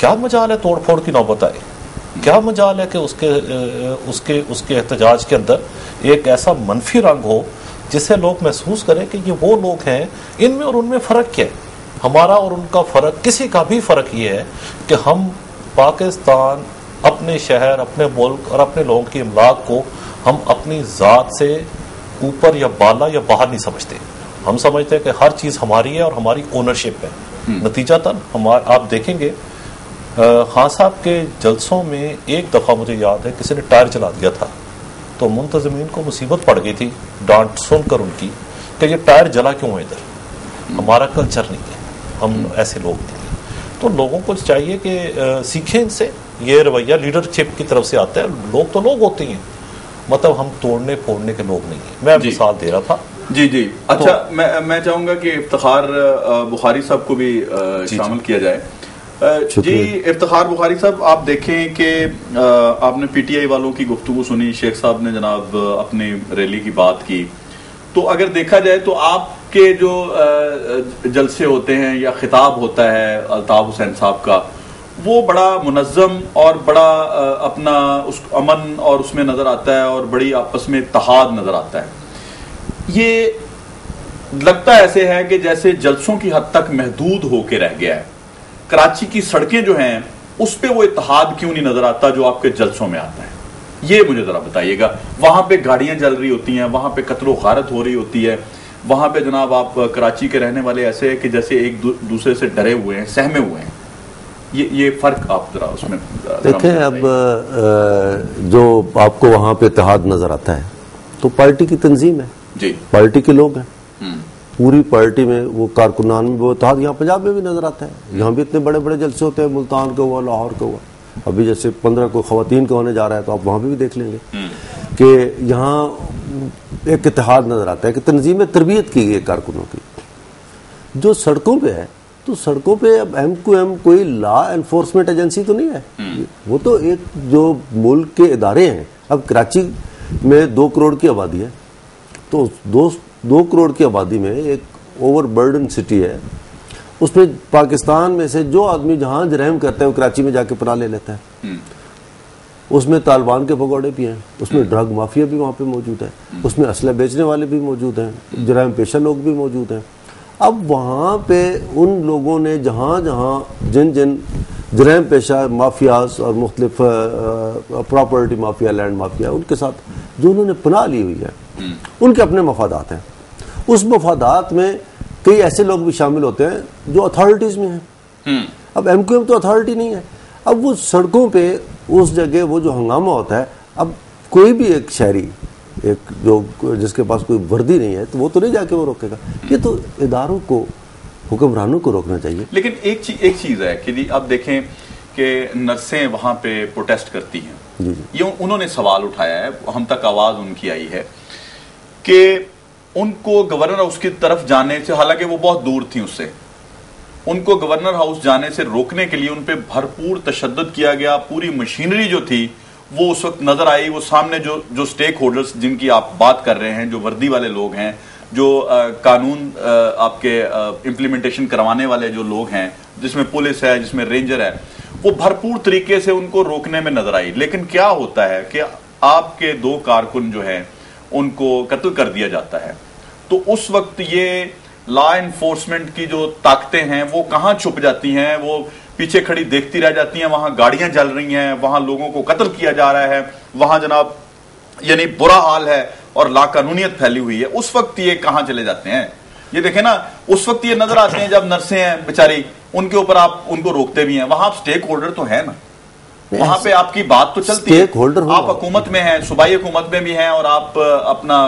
کیا مجال ہے توڑ پھوڑ کی نوبت آئے؟ کیا مجال ہے کہ اس کے احتجاج کے اندر ایک ایسا منفی رنگ ہو جس سے لوگ محسوس کریں کہ یہ وہ لوگ ہیں، ان میں اور ان میں فرق کیا ہے؟ ہمارا اور ان کا فرق، کسی کا بھی فرق یہ ہے کہ ہم پاکستان، اپنے شہر، اپنے ملک اور اپنے لوگوں کی املاک کو ہم اپنی ذات سے اوپر یا بالا یا باہر نہیں سمجھتے. ہم سمجھتے ہیں کہ ہر چیز ہماری ہے اور ہماری اونرشپ ہے. نتیجتاً آپ دیکھیں گے خان صاحب کے جلسوں میں ایک دفعہ مجھے یاد ہے کسی نے ٹائر چلا دیا تھا تو منتظمین کو مصیبت پڑ گئی تھی ڈانٹ سن کر ان کی کہ یہ ٹائر جلا کیوں ہے ادھر، ہمارا کلچر نہیں ہے، ہم ایسے لوگ نہیں ہیں. تو لوگوں کو چاہیے کہ سیکھیں ان سے. یہ رویہ لیڈرشپ کی طرف سے آتا ہے. لوگ تو لوگ ہوتے ہیں، مطلب ہم توڑنے پھوڑنے کے لوگ نہیں ہیں. میں مثال دے رہا تھا. جی اچھا، میں چاہوں گا کہ افتخار بخاری صاحب کو بھی شامل کیا جائے. جی افتخار بخاری صاحب، آپ دیکھیں کہ آپ نے پی ٹی آئی والوں کی گفتگو سنی، شیخ صاحب نے جناب اپنی ریلی کی بات کی، تو اگر دیکھا جائے تو آپ کے جو جلسے ہوتے ہیں یا خطاب ہوتا ہے الطاف حسین صاحب کا، وہ بڑا منظم اور بڑا اپنا اس امن اور اس میں نظر آتا ہے اور بڑی آپس میں اتحاد نظر آتا ہے. یہ لگتا ایسے ہے کہ جیسے جلسوں کی حد تک محدود ہو کے رہ گیا ہے. کراچی کی سڑکیں جو ہیں اس پہ وہ اتحاد کیوں نہیں نظر آتا جو آپ کے جلسوں میں آتا ہے؟ یہ مجھے ذرا بتائیے گا. وہاں پہ گاڑیاں جل رہی ہوتی ہیں، وہاں پہ قتل و غارت ہو رہی ہوتی ہے، وہاں پہ جناب آپ کراچی کے رہنے والے ایسے ہیں کہ جیسے ایک دوسرے سے ڈرے ہوئے ہیں، سہمے ہوئے ہیں. یہ فرق آپ ذرا اس میں دیکھیں. اب جو آپ کو وہاں پہ اتحاد نظر آتا ہے تو پارٹی کی تنظیم ہے جی، پارٹی کے لوگ ہیں، پوری پارٹی میں وہ کارکنان میں وہ اتحاد. یہاں پنجاب میں بھی نظر آتا ہے، یہاں بھی اتنے بڑے بڑے جلسے ہوتے ہیں، ملتان کا ہوا، لاہور کا ہوا، ابھی جیسے 15 کو خواتین کا ہونے جا رہا ہے تو آپ وہاں پہ بھی دیکھ لیں گے کہ یہاں ایک اتحاد نظر آتا ہے کہ تنظیم تربیت کی گئی کارکنوں کی. جو سڑکوں پہ ہے تو سڑکوں پہ اب ایم کیو ایم کوئی لا انفورسمنٹ ایجنسی تو نہیں ہے، وہ تو ایک جو ملک کے ادارے ہیں. اب کراچی میں 2 کروڑ کی آبادی ہے تو 2 کروڑ کی آبادی میں ایک اوور برڈن سٹی ہے. اس میں پاکستان میں سے جو آدمی جہاں جرائم کرتا ہے وہ کراچی میں جا کے پناہ لے لیتا ہے. اس میں طالبان کے پگوڑے بھی ہیں، اس میں ڈرگ مافیا بھی وہاں پہ موجود ہے، اس میں اسلحہ بیچنے والے بھی موجود ہیں، جرائم پیشہ لوگ بھی موجود ہیں. اب وہاں پہ ان لوگوں نے جہاں جن جرائم پیشہ مافیاز اور مختلف پراپرٹی مافیا، لینڈ مافیا، ان کے ساتھ جو انہوں نے پناہ لی ہوئی ہے، ان کے اپنے مفادات ہیں. اس مفادات میں کئی ایسے لوگ بھی شامل ہوتے ہیں جو اتھارٹیز میں ہیں. اب ایم کیو ایم تو اتھارٹی نہیں ہے. اب وہ سڑکوں پہ اس جگہ وہ جو ہنگامہ ہوتا ہے، اب کوئی بھی ایک شہری، ایک جو جس کے پاس کوئی وردی نہیں ہے تو وہ تو نہیں جا کے وہ روکے گا. یہ تو اداروں کو، حکمرانوں کو روکنا چاہیے. لیکن ایک چیز ہے کہ اب دیکھیں کہ نرسیں وہاں پہ پروٹیسٹ کرتی ہیں، یہ انہوں نے سوال اٹھایا ہے، ہم تک آواز ان کی آئی ہے کہ ان کو گورنر ہاؤس کی طرف جانے سے، حالانکہ وہ بہت دور تھیں اس سے، ان کو گورنر ہاؤس جانے سے روکنے کے لیے ان پہ بھرپور تشدد کیا گیا. پوری مشینری جو تھی وہ اس وقت نظر آئی. وہ سامنے جو سٹیک ہولڈرز جن کی آپ بات کر رہے ہیں، جو وردی والے لوگ ہیں، جو قانون آپ کے امپلیمنٹیشن کروانے والے جو لوگ ہیں، جس میں پولیس ہے، جس میں رینجر ہے، وہ بھرپور طریقے سے ان کو روکنے میں نظر آئی. لیکن کیا ہوتا ہے کہ آپ کے 2 کارکن جو ہیں ان کو قتل کر دیا جاتا ہے، تو اس وقت یہ لا انفورسمنٹ کی جو طاقتیں ہیں وہ کہاں چھپ جاتی ہیں؟ وہ پیچھے کھڑی دیکھتی رہ جاتی ہیں. وہاں گاڑیاں جل رہی ہیں، وہاں لوگوں کو قتل کیا جا رہا ہے، وہاں جناب یعنی برا حال ہے اور لا قانونیت پھیلی ہوئی ہے. اس وقت یہ کہاں چلے جاتے ہیں؟ یہ دیکھیں نا، اس وقت یہ نظر آتے ہیں جب نرسیں ہیں بیچاری، ان کے اوپر آپ ان کو روکتے بھی ہیں. وہاں آپ سٹیک ہولڈر تو ہے نا، وہاں پہ آپ کی بات تو چلتی ہے. آپ حکومت میں ہیں، صوبائی حکومت میں بھی ہیں اور آپ اپنا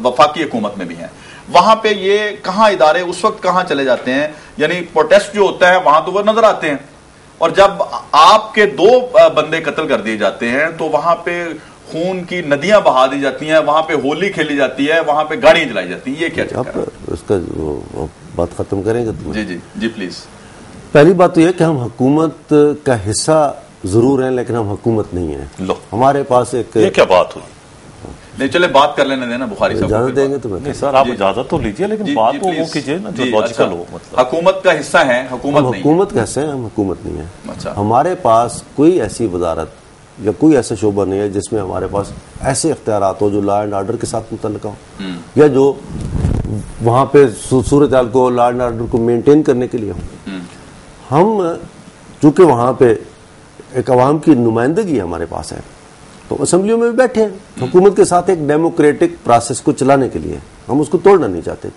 وفاقی حکومت میں بھی ہیں. وہاں پہ یہ کہاں ادارے اس وقت کہاں چلے جاتے ہیں؟ یعنی پروٹیسٹ جو ہوتا ہے وہاں تو وہ نظر آتے ہیں، اور جب آپ کے 2 بندے قتل کر دیے جاتے ہیں تو وہاں پہ خون کی ندیاں بہا دی جاتی ہیں، وہاں پہ ہولی کھیلی جاتی ہے، وہاں پہ گاڑیاں جلائی جاتی ہیں. یہ کیا چکر ہے؟ اس کا بات ختم کریں گے. جی پلیز. پہلی بات تو یہ کہ ہم حکومت کا حصہ ضرور ہیں لیکن ہم حکومت نہیں ہیں. لو ہمارے پاس ایک، یہ کیا بات ہوئی؟ نہیں چلے بات کر لینے دینا بخاری صاحب اجازت دیں گے تو میں نہیں سر آپ اجازت تو لیجیے لیکن بات تو وہ کیجیے نا جو لاجیکل ہو. مطلب حکومت کا حصہ ہے, حکومت نہیں, حکومت کا حصہ ہے, ہم حکومت نہیں ہے. اچھا, ہمارے پاس کوئی ایسی وزارت یا کوئی ایسا شعبہ نہیں ہے جس میں ہمارے پاس ایسے اختیارات ہو جو لا اینڈ آرڈر کے ساتھ متعلق ہو, یا جو وہاں پہ صورتحال کو لا اینڈ آرڈر کو مینٹین کرنے کے لیے ہو. ہم چونکہ وہاں پہ ایک عوام کی نمائندگی ہمارے پاس ہے تو اسمبلیوں میں بھی بیٹھے ہیں, حکومت کے ساتھ ایک ڈیموکریٹک پروسیس کو چلانے کے لیے ہم اس کو توڑنا نہیں چاہتے.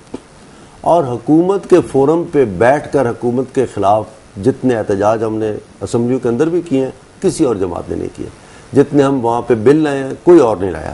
اور حکومت کے فورم پہ بیٹھ کر حکومت کے خلاف جتنے احتجاج ہم نے اسمبلیوں کے اندر بھی کیے ہیں کسی اور جماعت نے نہیں کیے, جتنے ہم وہاں پہ بل لائے ہیں کوئی اور نہیں لایا.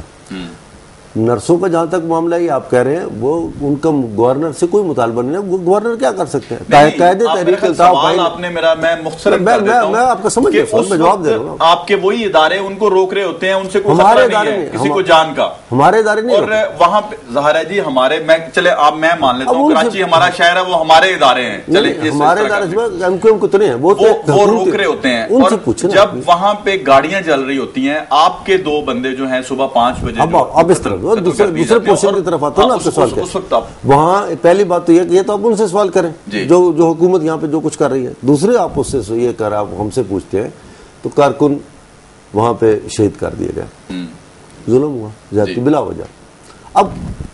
نرسوں کا جہاں تک معاملہ یہ آپ کہہ رہے ہیں وہ ان کا گورنر سے کوئی مطالبہ نہیں ہے, گورنر کیا کر سکتے ہیں. قائد تحریک الطاف آپ نے میرا میں مختصر میں آپ کا سمجھ گیا, میں جواب دے رہا ہوں. آپ کے وہی ادارے ان کو روک رہے ہوتے ہیں, ان سے کوئی خطرہ نہیں ہے کسی کو جان کا, ہمارے ادارے نہیں. اور وہاں پہ ظاہر ہے جی ہمارے, میں چلے آپ میں مان لیتا ہوں کراچی ہمارا شہر ہے, وہ ہمارے ادارے ہیں, چلے ہمارے ادارے ایم کیو ایم کتنے ہیں وہ روک رہے ہوتے ہیں. اور جب وہاں پہ گاڑیاں چل رہی ہوتی ہیں, آپ کے دو بندے جو ہیں صبح 5 بجے اب اس طرح دوسرے پورشن کی طرف آتا ہوں نا آپ سے سوال کریں. وہاں پہلی بات تو یہ کہ یہ تو آپ ان سے سوال کریں جو حکومت یہاں پہ جو کچھ کر رہی ہے. دوسرے آپ اس سے یہ کر آپ ہم سے پوچھتے ہیں تو کارکن وہاں پہ شہید کر دیا گیا, ظلم ہوا زیادتی بلا وجہ. اب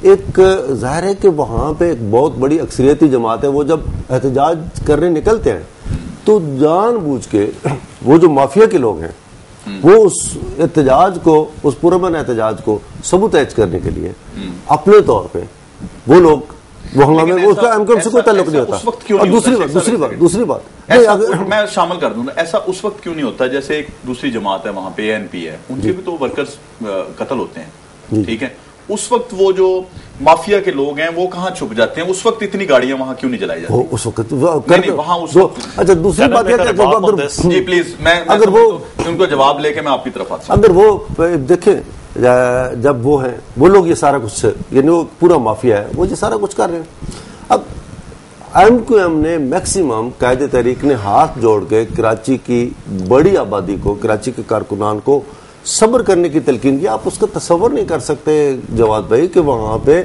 ایک ظاہر ہے کہ وہاں پہ ایک بہت بڑی اکثریتی جماعت ہے, وہ جب احتجاج کرنے نکلتے ہیں تو جان بوجھ کے وہ جو مافیا کے لوگ ہیں وہ اس احتجاج کو, اس پرامن احتجاج کو سبوتیج کرنے کے لیے اپنے طور پہ وہ لوگ وہ ہنگامے اس کا ایم کیو ایم سے کوئی تعلق نہیں ہوتا. اور دوسری بات میں شامل کر دوں, ایسا اس وقت کیوں نہیں ہوتا جیسے ایک دوسری جماعت ہے وہاں پہ اے این پی ہے, ان کے بھی تو ورکرز قتل ہوتے ہیں, ٹھیک ہے, اس وقت وہ جو مافیا کے لوگ ہیں وہ کہاں چھپ جاتے ہیں, اس وقت اتنی گاڑیاں وہاں کیوں نہیں جلائی جاتی اس وقت وہاں اس وقت. اچھا دوسری بات ہے جی پلیز میں اگر وہ ان کو جواب لے کے میں آپ کی طرف آتا ہوں. اگر وہ دیکھیں جب وہ ہیں وہ لوگ یہ سارا کچھ یعنی وہ پورا مافیا ہے وہ یہ سارا کچھ کر رہے ہیں. اب ایم کیو ایم نے میکسیمم قائد تحریک نے ہاتھ جوڑ کے کراچی کی بڑی آبادی کو, کراچی کے کارکنان کو صبر کرنے کی تلقین کی. آپ اس کا تصور نہیں کر سکتے جواد بھائی کہ وہاں پہ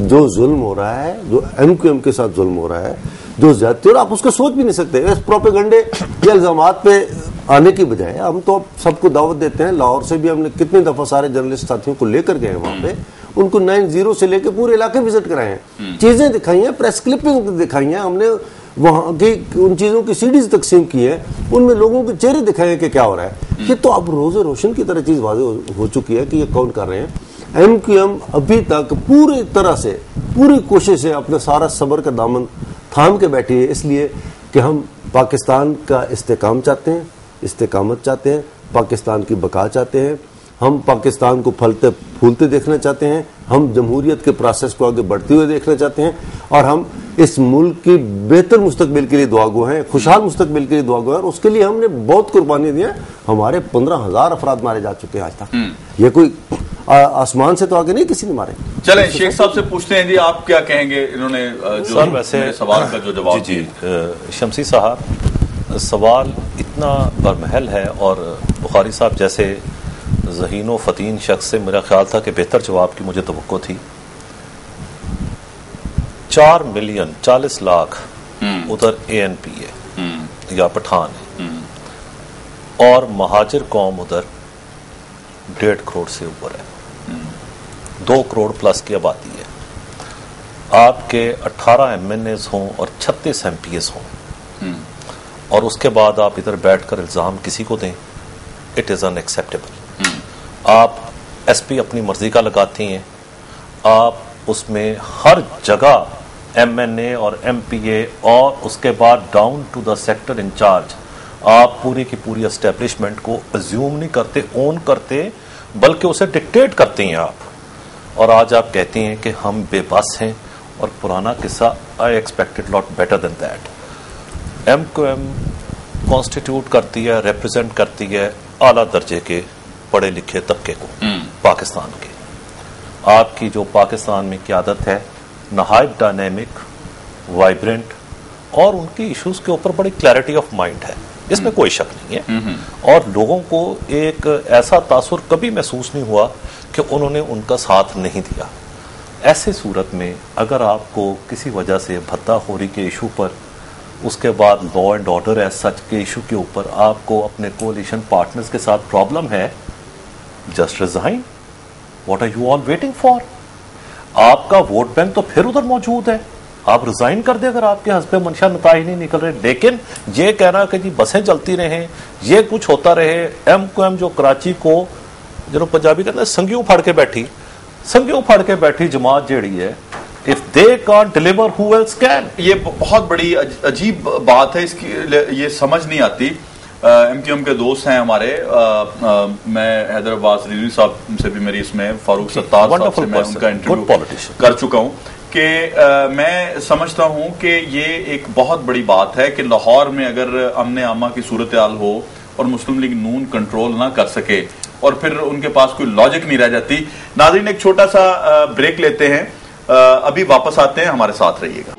جو ظلم ہو رہا ہے, جو ایم کیو ایم کے ساتھ ظلم ہو رہا ہے, جو زیادتی, اور آپ اس کو سوچ بھی نہیں سکتے. اس پروپیگنڈے یا الزامات پہ آنے کی بجائے ہم تو سب کو دعوت دیتے ہیں. لاہور سے بھی ہم نے کتنی دفعہ سارے جرنلسٹ ساتھیوں کو لے کر گئے ہیں وہاں پہ, ان کو 9-0 سے لے کے پورے علاقے وزٹ کرائے ہیں, چیزیں دکھائی ہیں, پریس کلپنگ دکھائی ہیں, ہم نے وہاں کی ان چیزوں کی سیڈیز تقسیم کی ہے, ان میں لوگوں کے چہرے دکھائے ہیں کہ کیا ہو رہا ہے. یہ تو اب روز روشن کی طرح چیز واضح ہو چکی ہے کہ یہ کون کر رہے ہیں. ایم کیو ایم ابھی تک پوری طرح سے پوری کوشش سے اپنا سارا صبر کا دامن تھام کے بیٹھی ہے, اس لیے کہ ہم پاکستان کا استحکام چاہتے ہیں, استقامت چاہتے ہیں, پاکستان کی بقا چاہتے ہیں, ہم پاکستان کو پھلتے پھولتے دیکھنا چاہتے ہیں, ہم جمہوریت کے پروسیس کو آگے بڑھتے ہوئے دیکھنا چاہتے ہیں, اور ہم اس ملک کی بہتر مستقبل کے لیے دعا گو ہیں, خوشحال مستقبل کے لیے دعا گو ہیں, اور اس کے لیے ہم نے بہت قربانی دی ہیں. ہمارے 15,000 افراد مارے جا چکے ہیں آج تک, یہ کوئی آسمان سے تو آگے نہیں کسی نے مارے. چلیں شیخ صاحب سے پوچھتے ہیں جی آپ کیا کہیں گے, انہوں نے جو ویسے سوال کا جو جواب. جی شمسی صاحب سوال اتنا برمحل ہے, اور بخاری صاحب جیسے ذہین و فتین شخص سے میرا خیال تھا کہ بہتر جواب کی مجھے توقع تھی. 4 ملین 40 لاکھ ادھر اے این پی ہے یا پٹھان ہے, اور مہاجر قوم ادھر 1.5 کروڑ سے اوپر ہے, 2 کروڑ پلس کی آبادی ہے. آپ کے 18 ایم این ایز ہوں اور 36 ایم پی ایز ہوں, اور اس کے بعد آپ ادھر بیٹھ کر الزام کسی کو دیں, اٹ از ان ایکسیپٹیبل. آپ ایس پی اپنی مرضی کا لگاتی ہیں, آپ اس میں ہر جگہ ایم این اے اور ایم پی اے, اور اس کے بعد down to the sector incharge, آپ پوری کی پوری اسٹیبلشمنٹ کو ازیوم نہیں کرتے, اون کرتے, بلکہ اسے ڈکٹیٹ کرتے ہیں آپ. اور آج آپ کہتے ہیں کہ ہم بے بس ہیں, اور پرانا قصہ I expected lot better than that. M Q M constitute کرتی ہے, ریپرزینٹ کرتی ہے اعلیٰ درجے کے پڑھے لکھے طبقے کو پاکستان کے. آپ کی جو پاکستان میں قیادت ہے نہایت ڈائنامک, وائبرنٹ, اور ان کی ایشوز کے اوپر بڑی کلیئرٹی آف مائنڈ ہے, اس میں کوئی شک نہیں ہے. اور لوگوں کو ایک ایسا تاثر کبھی محسوس نہیں ہوا کہ انہوں نے ان کا ساتھ نہیں دیا. ایسے صورت میں اگر آپ کو کسی وجہ سے بھتہ خوری کے ایشو پر، اس کے بعد law and order as such کے ایشو کے اوپر آپ کو اپنے کولیشن پارٹنرز کے ساتھ پرابلم ہے، just resign. What are you all waiting for? آپ کا ووٹ بینک تو پھر ادھر موجود ہے، آپ ریزائن کر دیں اگر آپ کے حسب منشا نتائج نہیں نکل رہے. لیکن یہ کہنا کہ جی بسیں چلتی رہیں، یہ کچھ ہوتا رہے، ایم کو ایم جو کراچی کو جنہوں پنجابی کہتے ہیں سنگیوں پھاڑ کے بیٹھی جماعت جیڑی ہے، if they can't deliver who else can. یہ بہت بڑی عجیب بات ہے، اس کی یہ سمجھ نہیں آتی. ایم کیو ایم کے دوست ہیں ہمارے، میں حیدرآباد ریزوی صاحب سے بھی میری اس میں فاروق ستار صاحب سے میں ان کا انٹرویو کر چکا ہوں کہ میں سمجھتا ہوں کہ یہ ایک بہت بڑی بات ہے کہ لاہور میں اگر امن عامہ کی صورتحال ہو اور مسلم لیگ نون کنٹرول نہ کر سکے اور پھر ان کے پاس کوئی لاجک نہیں رہ جاتی. ناظرین ایک چھوٹا سا بریک لیتے ہیں، ابھی واپس آتے ہیں، ہمارے ساتھ رہیے گا.